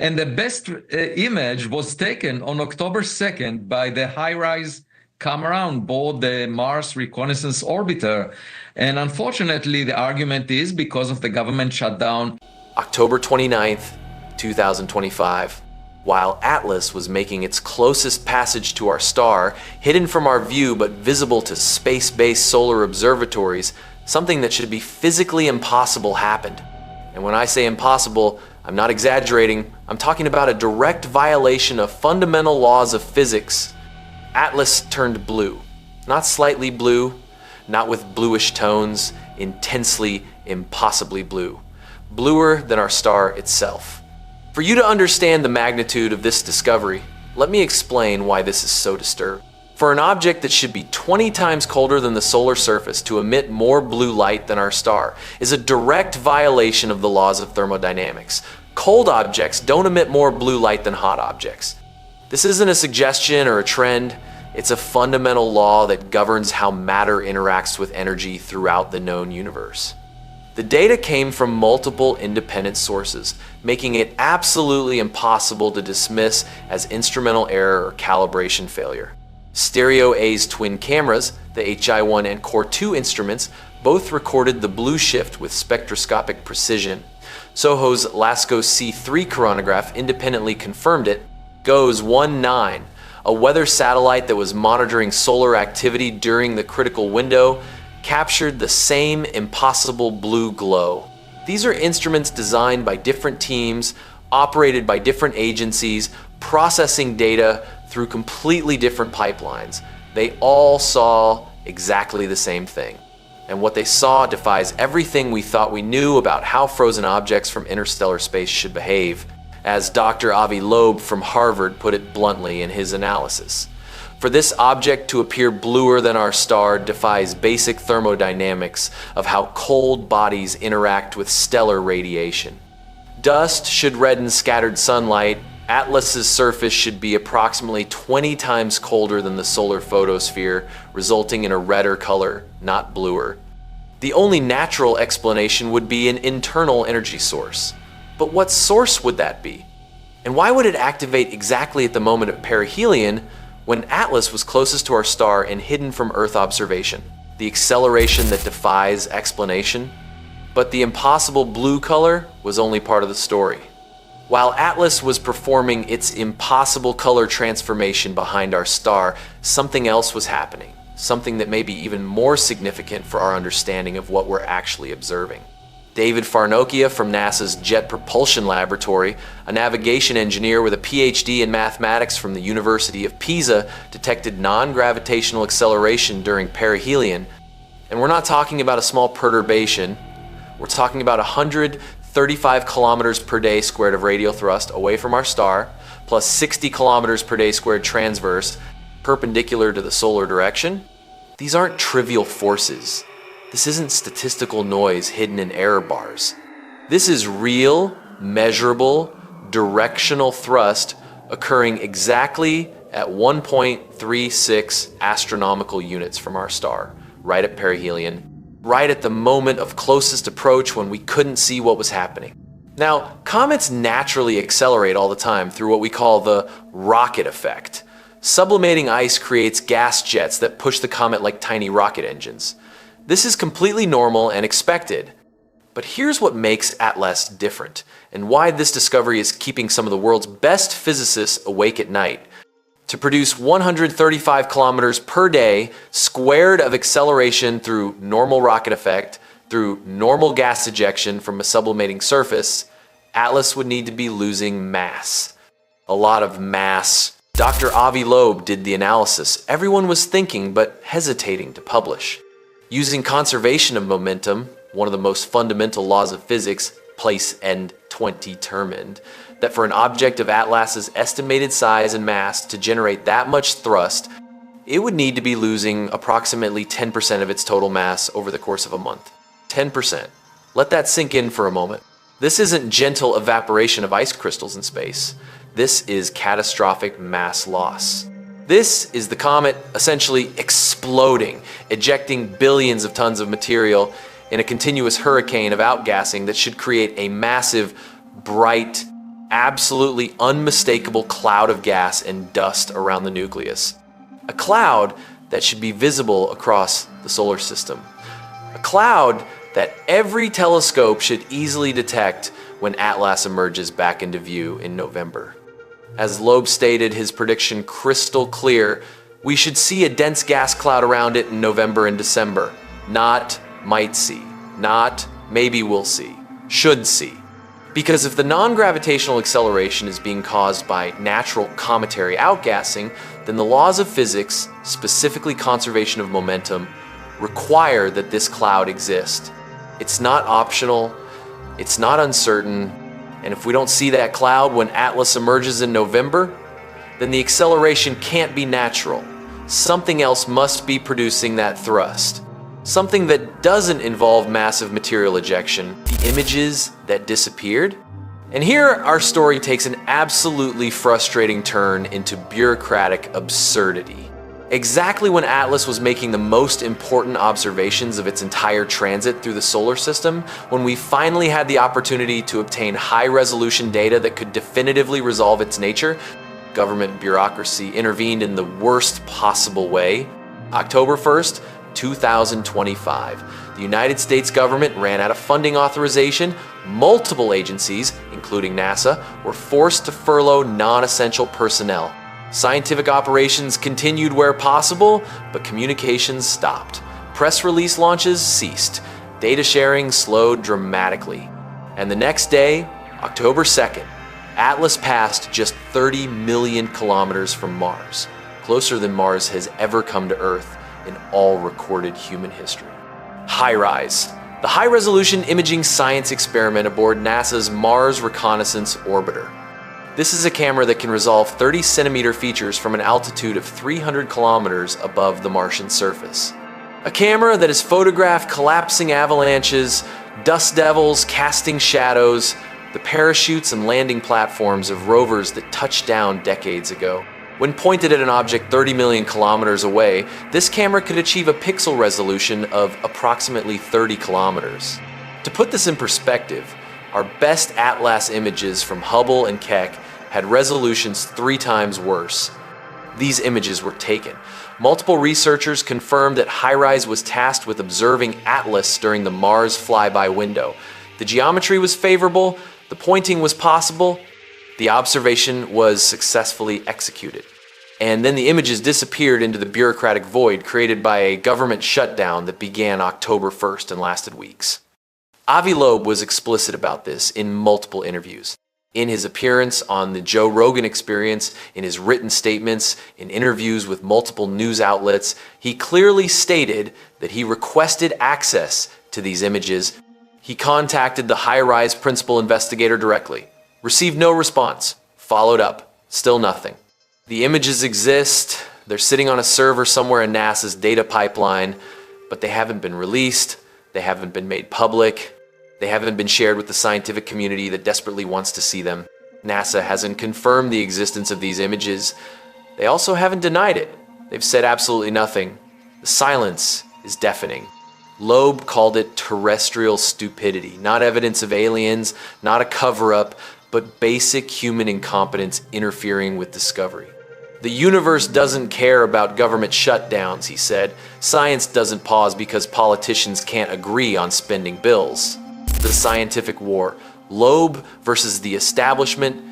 And the best image was taken on October 2nd by the high-rise camera on board the Mars Reconnaissance Orbiter. And unfortunately, the argument is because of the government shutdown. October 29th, 2025. While Atlas was making its closest passage to our star, hidden from our view but visible to space-based solar observatories, something that should be physically impossible happened. And when I say impossible, I'm not exaggerating. I'm talking about a direct violation of fundamental laws of physics. Atlas turned blue. Not slightly blue, not with bluish tones, intensely, impossibly blue. Bluer than our star itself. For you to understand the magnitude of this discovery, let me explain why this is so disturbing. For an object that should be 20 times colder than the solar surface to emit more blue light than our star is a direct violation of the laws of thermodynamics. Cold objects don't emit more blue light than hot objects. This isn't a suggestion or a trend. It's a fundamental law that governs how matter interacts with energy throughout the known universe. The data came from multiple independent sources, making it absolutely impossible to dismiss as instrumental error or calibration failure. Stereo A's twin cameras, the HI-1 and Core 2 instruments, both recorded the blue shift with spectroscopic precision. SOHO's LASCO C3 coronagraph independently confirmed it. GOES 19, a weather satellite that was monitoring solar activity during the critical window, captured the same impossible blue glow. These are instruments designed by different teams, operated by different agencies, processing data through completely different pipelines. They all saw exactly the same thing. And what they saw defies everything we thought we knew about how frozen objects from interstellar space should behave, as Dr. Avi Loeb from Harvard put it bluntly in his analysis. For this object to appear bluer than our star defies basic thermodynamics of how cold bodies interact with stellar radiation. Dust should redden scattered sunlight. Atlas's surface should be approximately 20 times colder than the solar photosphere, resulting in a redder color, not bluer. The only natural explanation would be an internal energy source. But what source would that be? And why would it activate exactly at the moment of perihelion when Atlas was closest to our star and hidden from Earth observation? The acceleration that defies explanation? But the impossible blue color was only part of the story. While Atlas was performing its impossible color transformation behind our star, something else was happening, something that may be even more significant for our understanding of what we're actually observing. David Farnokia from NASA's Jet Propulsion Laboratory, a navigation engineer with a PhD in mathematics from the University of Pisa, detected non-gravitational acceleration during perihelion. And we're not talking about a small perturbation. We're talking about 135 kilometers per day squared of radial thrust away from our star, plus 60 kilometers per day squared transverse, perpendicular to the solar direction. These aren't trivial forces. This isn't statistical noise hidden in error bars. This is real, measurable, directional thrust occurring exactly at 1.36 astronomical units from our star, right at perihelion, right at the moment of closest approach when we couldn't see what was happening. Now, comets naturally accelerate all the time through what we call the rocket effect. Sublimating ice creates gas jets that push the comet like tiny rocket engines. This is completely normal and expected. But here's what makes Atlas different, and why this discovery is keeping some of the world's best physicists awake at night. To produce 135 kilometers per day squared of acceleration through normal rocket effect, through normal gas ejection from a sublimating surface, Atlas would need to be losing mass. A lot of mass. Dr. Avi Loeb did the analysis. Everyone was thinking but hesitating to publish. Using conservation of momentum, one of the most fundamental laws of physics, place and 20 determined, that for an object of Atlas's estimated size and mass to generate that much thrust, it would need to be losing approximately 10% of its total mass over the course of a month. 10%. Let that sink in for a moment. This isn't gentle evaporation of ice crystals in space. This is catastrophic mass loss. This is the comet essentially exploding, ejecting billions of tons of material in a continuous hurricane of outgassing that should create a massive, bright, absolutely unmistakable cloud of gas and dust around the nucleus. A cloud that should be visible across the solar system. A cloud that every telescope should easily detect when Atlas emerges back into view in November. As Loeb stated his prediction crystal clear, we should see a dense gas cloud around it in November and December. Not might see, not maybe we'll see, should see. Because if the non-gravitational acceleration is being caused by natural cometary outgassing, then the laws of physics, specifically conservation of momentum, require that this cloud exist. It's not optional, it's not uncertain, and if we don't see that cloud when Atlas emerges in November, then the acceleration can't be natural. Something else must be producing that thrust. Something that doesn't involve massive material ejection, the images that disappeared. And here our story takes an absolutely frustrating turn into bureaucratic absurdity. Exactly when Atlas was making the most important observations of its entire transit through the solar system, when we finally had the opportunity to obtain high-resolution data that could definitively resolve its nature, government bureaucracy intervened in the worst possible way. October 1st, 2025. The United States government ran out of funding authorization. Multiple agencies, including NASA, were forced to furlough non-essential personnel. Scientific operations continued where possible, but communications stopped. Press release launches ceased. Data sharing slowed dramatically. And the next day, October 2nd, Atlas passed just 30 million kilometers from Mars, closer than Mars has ever come to Earth in all recorded human history. HiRISE, the high-resolution imaging science experiment aboard NASA's Mars Reconnaissance Orbiter. This is a camera that can resolve 30-centimeter features from an altitude of 300 kilometers above the Martian surface. A camera that has photographed collapsing avalanches, dust devils casting shadows, the parachutes and landing platforms of rovers that touched down decades ago. When pointed at an object 30 million kilometers away, this camera could achieve a pixel resolution of approximately 30 kilometers. To put this in perspective, our best Atlas images from Hubble and Keck had resolutions 3 times worse. These images were taken. Multiple researchers confirmed that HiRISE was tasked with observing Atlas during the Mars flyby window. The geometry was favorable, the pointing was possible, the observation was successfully executed. And then the images disappeared into the bureaucratic void created by a government shutdown that began October 1st and lasted weeks. Avi Loeb was explicit about this in multiple interviews. In his appearance on the Joe Rogan Experience, in his written statements, in interviews with multiple news outlets, he clearly stated that he requested access to these images. He contacted the HiRISE principal investigator directly, received no response, followed up, still nothing. The images exist, they're sitting on a server somewhere in NASA's data pipeline, but they haven't been released, they haven't been made public, they haven't been shared with the scientific community that desperately wants to see them. NASA hasn't confirmed the existence of these images. They also haven't denied it. They've said absolutely nothing. The silence is deafening. Loeb called it terrestrial stupidity, not evidence of aliens, not a cover-up, but basic human incompetence interfering with discovery. The universe doesn't care about government shutdowns, he said. Science doesn't pause because politicians can't agree on spending bills. The scientific war, Loeb versus the establishment.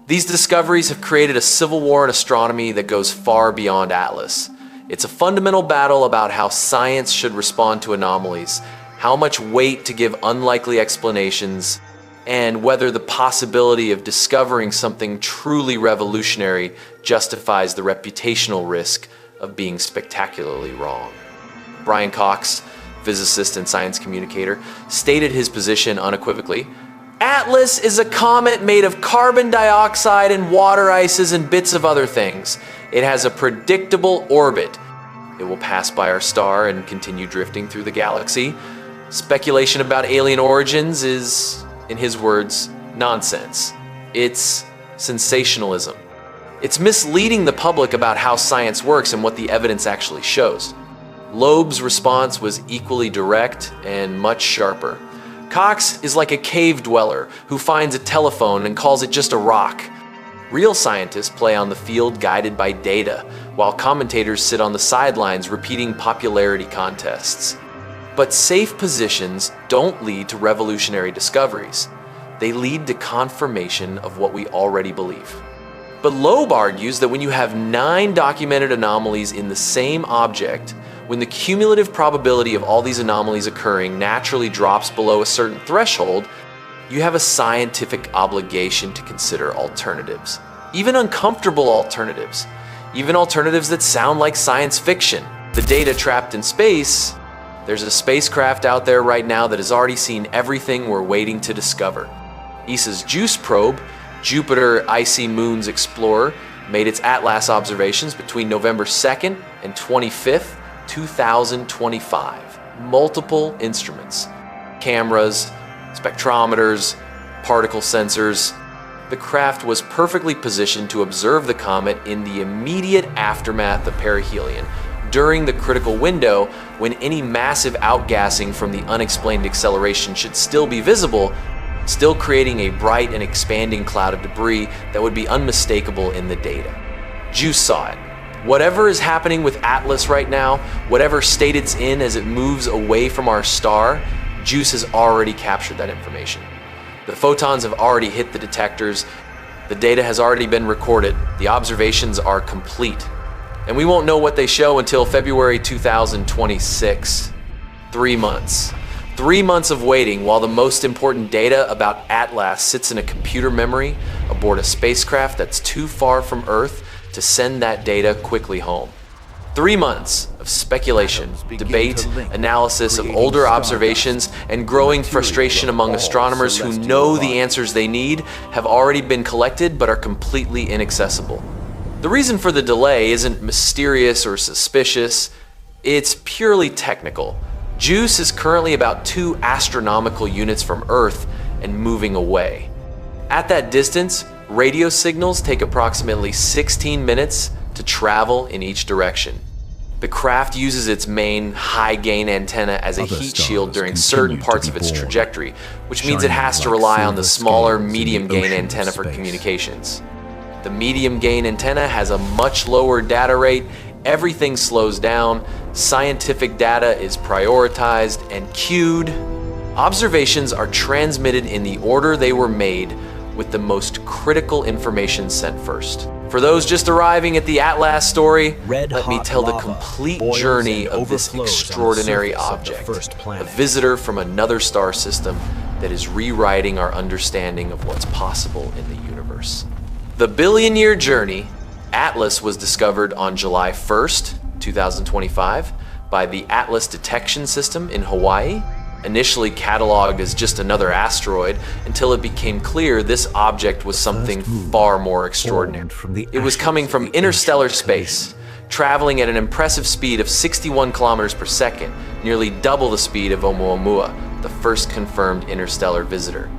These discoveries have created a civil war in astronomy that goes far beyond Atlas. It's a fundamental battle about how science should respond to anomalies, how much weight to give unlikely explanations, and whether the possibility of discovering something truly revolutionary justifies the reputational risk of being spectacularly wrong. Brian Cox, physicist and science communicator, stated his position unequivocally. Atlas is a comet made of carbon dioxide and water ices and bits of other things. It has a predictable orbit. It will pass by our star and continue drifting through the galaxy. Speculation about alien origins is, in his words, nonsense. It's sensationalism. It's misleading the public about how science works and what the evidence actually shows. Loeb's response was equally direct and much sharper. Cox is like a cave dweller who finds a telephone and calls it just a rock. Real scientists play on the field guided by data, while commentators sit on the sidelines repeating popularity contests. But safe positions don't lead to revolutionary discoveries. They lead to confirmation of what we already believe. But Loeb argues that when you have 9 documented anomalies in the same object, when the cumulative probability of all these anomalies occurring naturally drops below a certain threshold, you have a scientific obligation to consider alternatives. Even uncomfortable alternatives. Even alternatives that sound like science fiction. The data trapped in space, there's a spacecraft out there right now that has already seen everything we're waiting to discover. ESA's JUICE probe, Jupiter Icy Moons Explorer, made its ATLAS observations between November 2nd and 25th, 2025. Multiple instruments, cameras, spectrometers, particle sensors. The craft was perfectly positioned to observe the comet in the immediate aftermath of perihelion, during the critical window when any massive outgassing from the unexplained acceleration should still be visible, still creating a bright and expanding cloud of debris that would be unmistakable in the data. JUICE saw it. Whatever is happening with ATLAS right now, whatever state it's in as it moves away from our star, JUICE has already captured that information. The photons have already hit the detectors, the data has already been recorded, the observations are complete. And we won't know what they show until February 2026. 3 months. 3 months of waiting while the most important data about ATLAS sits in a computer memory aboard a spacecraft that's too far from Earth to send that data quickly home. 3 months of speculation, debate, analysis of older observations, and growing frustration among astronomers who know the answers they need have already been collected but are completely inaccessible. The reason for the delay isn't mysterious or suspicious, it's purely technical. JUICE is currently about 2 astronomical units from Earth and moving away. At that distance, radio signals take approximately 16 minutes to travel in each direction. The craft uses its main high-gain antenna as a heat shield during certain parts of its trajectory, which means it has to rely on the smaller medium-gain antenna for communications. The medium-gain antenna has a much lower data rate, everything slows down, scientific data is prioritized and queued. Observations are transmitted in the order they were made, with the most critical information sent first. For those just arriving at the ATLAS story, let me tell the complete journey of this extraordinary object, a visitor from another star system that is rewriting our understanding of what's possible in the universe. The billion-year journey, ATLAS, was discovered on July 1st, 2025, by the ATLAS Detection System in Hawaii, initially cataloged as just another asteroid until it became clear this object was something far more extraordinary. It was coming from interstellar space, traveling at an impressive speed of 61 kilometers per second, nearly double the speed of Oumuamua, the first confirmed interstellar visitor.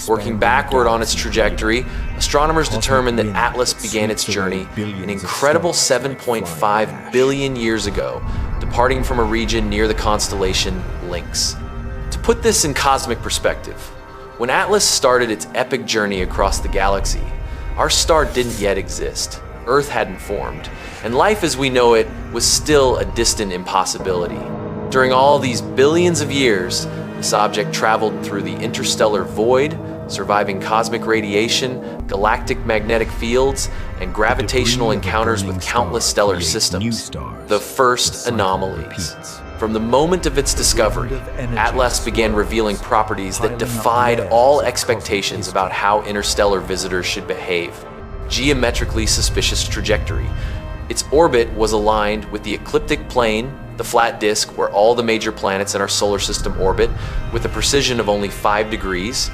Working backward on its trajectory, astronomers determined that ATLAS began its journey an incredible 7.5 billion years ago, departing from a region near the constellation Lynx. To put this in cosmic perspective, when ATLAS started its epic journey across the galaxy, our star didn't yet exist, Earth hadn't formed, and life as we know it was still a distant impossibility. During all these billions of years, this object traveled through the interstellar void, surviving cosmic radiation, galactic magnetic fields, and gravitational encounters with countless stellar systems. The first anomalies. From the moment of its discovery, ATLAS began revealing properties that defied all expectations about how interstellar visitors should behave. Geometrically suspicious trajectory. Its orbit was aligned with the ecliptic plane, the flat disk where all the major planets in our solar system orbit, with a precision of only 5 degrees.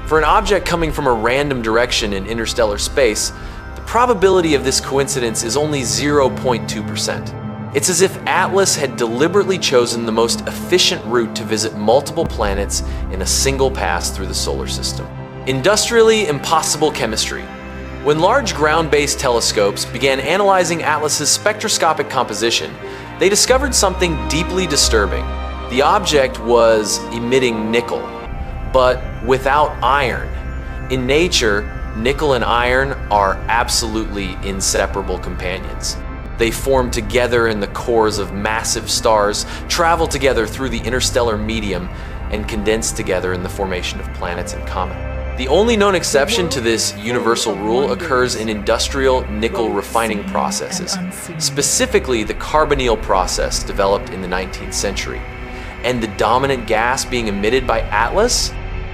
For an object coming from a random direction in interstellar space, the probability of this coincidence is only 0.2%. It's as if ATLAS had deliberately chosen the most efficient route to visit multiple planets in a single pass through the solar system. Industrially impossible chemistry. When large ground-based telescopes began analyzing ATLAS's spectroscopic composition, they discovered something deeply disturbing. The object was emitting nickel, but without iron. In nature, nickel and iron are absolutely inseparable companions. They form together in the cores of massive stars, travel together through the interstellar medium, and condense together in the formation of planets and comets. The only known exception to this universal rule occurs in industrial nickel refining processes, specifically the carbonyl process developed in the 19th century. And the dominant gas being emitted by Atlas?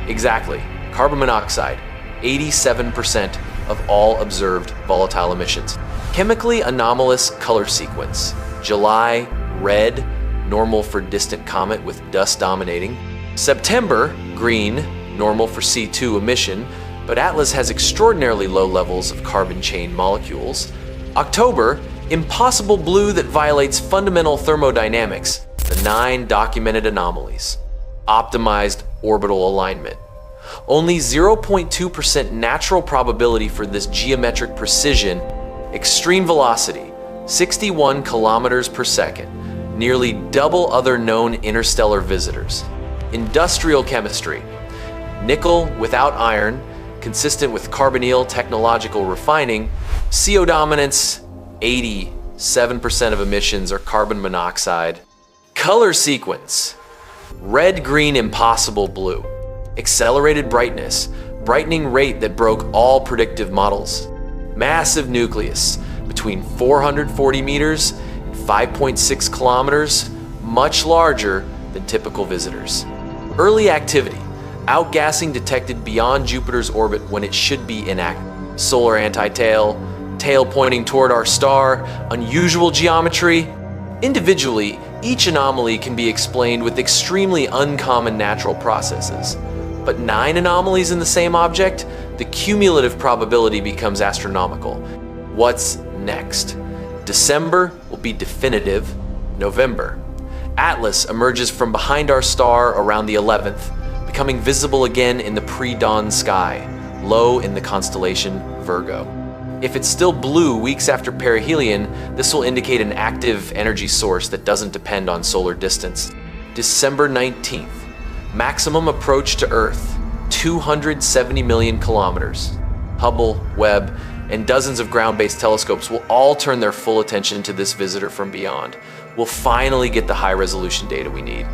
Exactly, carbon monoxide, 87% of all observed volatile emissions. Chemically anomalous color sequence: July, red, normal for distant comet with dust dominating. September, green, normal for C2 emission, but Atlas has extraordinarily low levels of carbon chain molecules. October, impossible blue that violates fundamental thermodynamics, the 9 documented anomalies. Optimized orbital alignment. Only 0.2% natural probability for this geometric precision. Extreme velocity, 61 kilometers per second, nearly double other known interstellar visitors. Industrial chemistry. Nickel without iron, consistent with carbonyl technological refining. CO dominance, 87% of emissions are carbon monoxide. Color sequence: red, green, impossible blue. Accelerated brightness, brightening rate that broke all predictive models. Massive nucleus, between 440 meters and 5.6 kilometers, much larger than typical visitors. Early activity. Outgassing detected beyond Jupiter's orbit when it should be inactive. Solar anti-tail, tail pointing toward our star, unusual geometry. Individually, each anomaly can be explained with extremely uncommon natural processes. But 9 anomalies in the same object, the cumulative probability becomes astronomical. What's next? December will be definitive. November. Atlas emerges from behind our star around the 11th, becoming visible again in the pre-dawn sky, low in the constellation Virgo. If it's still blue weeks after perihelion, this will indicate an active energy source that doesn't depend on solar distance. December 19th, maximum approach to Earth, 270 million kilometers. Hubble, Webb, and dozens of ground-based telescopes will all turn their full attention to this visitor from beyond. We'll finally get the high-resolution data we need.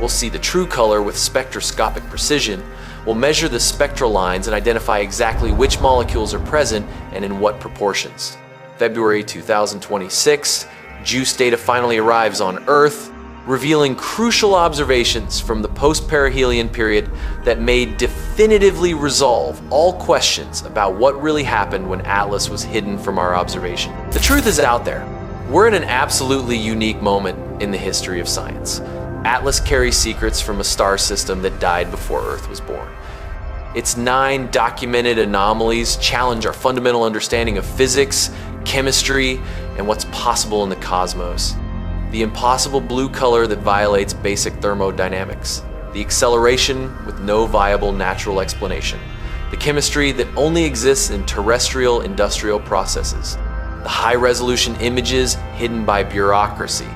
We'll see the true color with spectroscopic precision. We'll measure the spectral lines and identify exactly which molecules are present and in what proportions. February 2026, JUICE data finally arrives on Earth, revealing crucial observations from the post-perihelion period that may definitively resolve all questions about what really happened when Atlas was hidden from our observation. The truth is out there. We're in an absolutely unique moment in the history of science. Atlas carries secrets from a star system that died before Earth was born. Its 9 documented anomalies challenge our fundamental understanding of physics, chemistry, and what's possible in the cosmos. The impossible blue color that violates basic thermodynamics. The acceleration with no viable natural explanation. The chemistry that only exists in terrestrial industrial processes. The high-resolution images hidden by bureaucracy.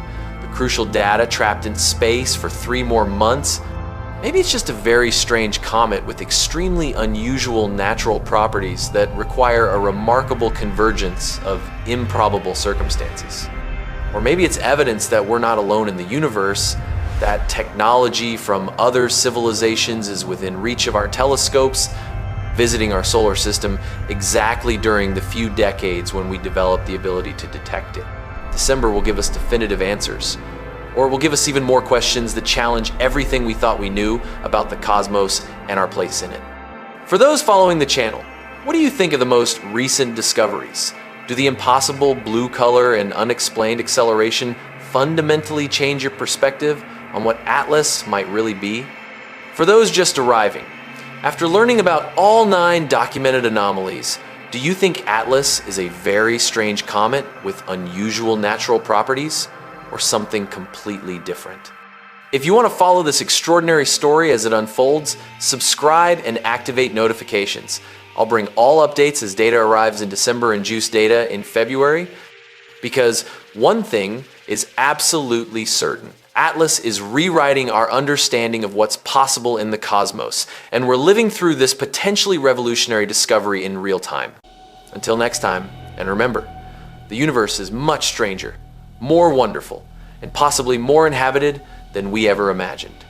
Crucial data trapped in space for 3 more months. Maybe it's just a very strange comet with extremely unusual natural properties that require a remarkable convergence of improbable circumstances. Or maybe it's evidence that we're not alone in the universe, that technology from other civilizations is within reach of our telescopes, visiting our solar system exactly during the few decades when we developed the ability to detect it. December will give us definitive answers, or will give us even more questions that challenge everything we thought we knew about the cosmos and our place in it. For those following the channel, what do you think of the most recent discoveries? Do the impossible blue color and unexplained acceleration fundamentally change your perspective on what Atlas might really be? For those just arriving, after learning about all 9 documented anomalies, do you think Atlas is a very strange comet with unusual natural properties, or something completely different? If you want to follow this extraordinary story as it unfolds, subscribe and activate notifications. I'll bring all updates as data arrives in December and JUICE data in February, because one thing is absolutely certain. Atlas is rewriting our understanding of what's possible in the cosmos, and we're living through this potentially revolutionary discovery in real time. Until next time, and remember, the universe is much stranger, more wonderful, and possibly more inhabited than we ever imagined.